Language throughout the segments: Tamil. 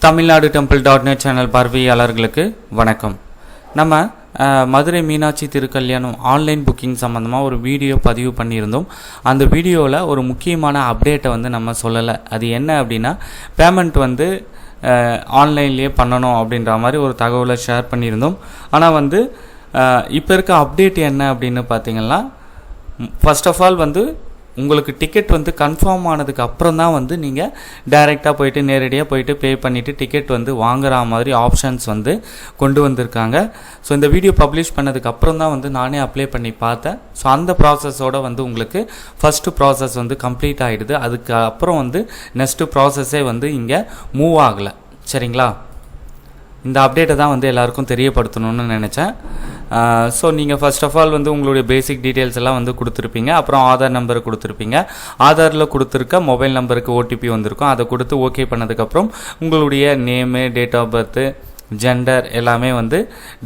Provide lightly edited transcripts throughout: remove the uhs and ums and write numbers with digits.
தமிழ்நாடு டெம்பிள்.net சேனல் பார்வையாளர்களுக்கு வணக்கம். நம்ம மதுரை மீனாட்சி திருக்கல்யாணம் ஆன்லைன் புக்கிங் சம்மந்தமாக ஒரு வீடியோ பதிவு பண்ணியிருந்தோம். அந்த வீடியோவில் ஒரு முக்கியமான அப்டேட்டை நம்ம சொல்லலை. அது என்ன அப்படின்னா, பேமெண்ட் ஆன்லைன்லேயே பண்ணணும் அப்படின்ற மாதிரி ஒரு தகவலை ஷேர் பண்ணியிருந்தோம். ஆனால் இப்போ இருக்க அப்டேட் என்ன அப்படின்னு பார்த்தீங்கன்னா, ஃபர்ஸ்ட் ஆஃப் ஆல் உங்களுக்கு டிக்கெட் கன்ஃபார்ம் ஆனதுக்கு அப்புறம் தான் நீங்கள் டைரெக்டாக போயிட்டு நேரடியாக போயிட்டு பே பண்ணிவிட்டு டிக்கெட் வாங்குற மாதிரி ஆப்ஷன்ஸ் கொண்டு வந்திருக்காங்க. ஸோ இந்த வீடியோ பப்ளிஷ் பண்ணதுக்கு அப்புறம் தான் நானே அப்ளை பண்ணி பார்த்தேன். ஸோ அந்த ப்ராசஸோடு உங்களுக்கு ஃபஸ்ட்டு ப்ராசஸ் கம்ப்ளீட் ஆகிடுது. அதுக்கு அப்புறம் நெக்ஸ்ட்டு ப்ராசஸே இங்கே மூவ் ஆகலை. சரிங்களா? இந்த அப்டேட்டை தான் எல்லாருக்கும் தெரியப்படுத்தணும்னு நினச்சேன். ஸோ நீங்கள் ஃபர்ஸ்ட் ஆஃப் ஆல் உங்களுடைய பேசிக் டீட்டெயில்ஸ் எல்லாம் கொடுத்துருப்பீங்க. அப்புறம் ஆதார் நம்பர் கொடுத்துருப்பீங்க. ஆதாரில் கொடுத்துருக்க மொபைல் நம்பருக்கு ஓடிபி வந்திருக்கும். அதை கொடுத்து ஓகே பண்ணதுக்கப்புறம் உங்களுடைய name, date of birth, gender எல்லாமே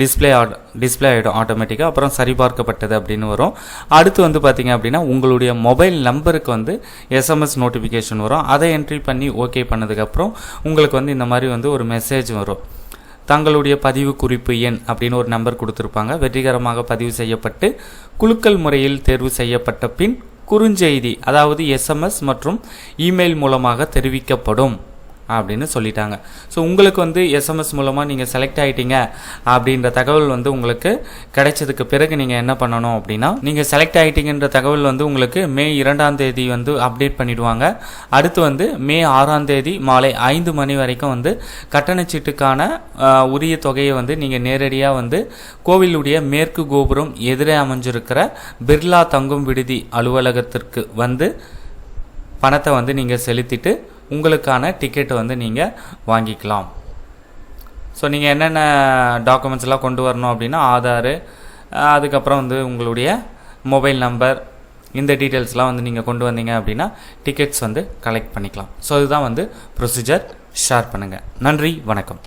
டிஸ்பிளே ஆகிடும் ஆட்டோமேட்டிக்காக. அப்புறம் சரிபார்க்கப்பட்டது அப்படின்னு வரும். அடுத்து பார்த்தீங்க அப்படின்னா, உங்களுடைய மொபைல் நம்பருக்கு எஸ்எம்எஸ் நோட்டிஃபிகேஷன் வரும். அதை என்ட்ரி பண்ணி ஓகே பண்ணதுக்கப்புறம் உங்களுக்கு இந்த மாதிரி ஒரு மெசேஜ் வரும். தங்களுடைய பதிவு குறிப்பு எண் அப்படின்னு ஒரு நம்பர் கொடுத்துருப்பாங்க. வெற்றிகரமாக பதிவு செய்யப்பட்டு குலுக்கல் முறையில் தேர்வு செய்யப்பட்ட பின் குறுஞ்செய்தி, அதாவது எஸ்எம்எஸ் மற்றும் இமெயில் மூலமாக தெரிவிக்கப்படும் அப்படின்னு சொல்லிட்டாங்க. ஸோ உங்களுக்கு எஸ்எம்எஸ் மூலமாக நீங்கள் செலக்ட் ஆகிட்டீங்க அப்படின்ற தகவல் உங்களுக்கு கிடைச்சதுக்கு பிறகு நீங்கள் என்ன பண்ணணும் அப்படின்னா, நீங்கள் செலக்ட் ஆகிட்டீங்கன்ற தகவல் உங்களுக்கு மே 2ஆம் தேதி அப்டேட் பண்ணிவிடுவாங்க. அடுத்து மே 6ஆம் தேதி மாலை 5 மணி வரைக்கும் கட்டணச்சீட்டுக்கான உரிய தொகையை நீங்கள் நேரடியாக கோவிலுடைய மேற்கு கோபுரம் எதிரே அமைஞ்சிருக்கிற பிர்லா தங்கும் விடுதி அலுவலகத்திற்கு பணத்தை நீங்கள் செலுத்திட்டு உங்களுக்கான டிக்கெட்டை நீங்கள் வாங்கிக்கலாம். ஸோ நீங்கள் என்னென்ன டாக்குமெண்ட்ஸ் எல்லாம் கொண்டு வரணும் அப்படின்னா, ஆதார், அதுக்கப்புறம் உங்களுடைய மொபைல் நம்பர், இந்த டீட்டெயில்ஸ்லாம் நீங்கள் கொண்டு வந்தீங்க அப்படின்னா டிக்கெட்ஸ் கலெக்ட் பண்ணிக்கலாம். ஸோ இதுதான் ப்ரொசீஜர். ஷேர் பண்ணுங்கள். நன்றி, வணக்கம்.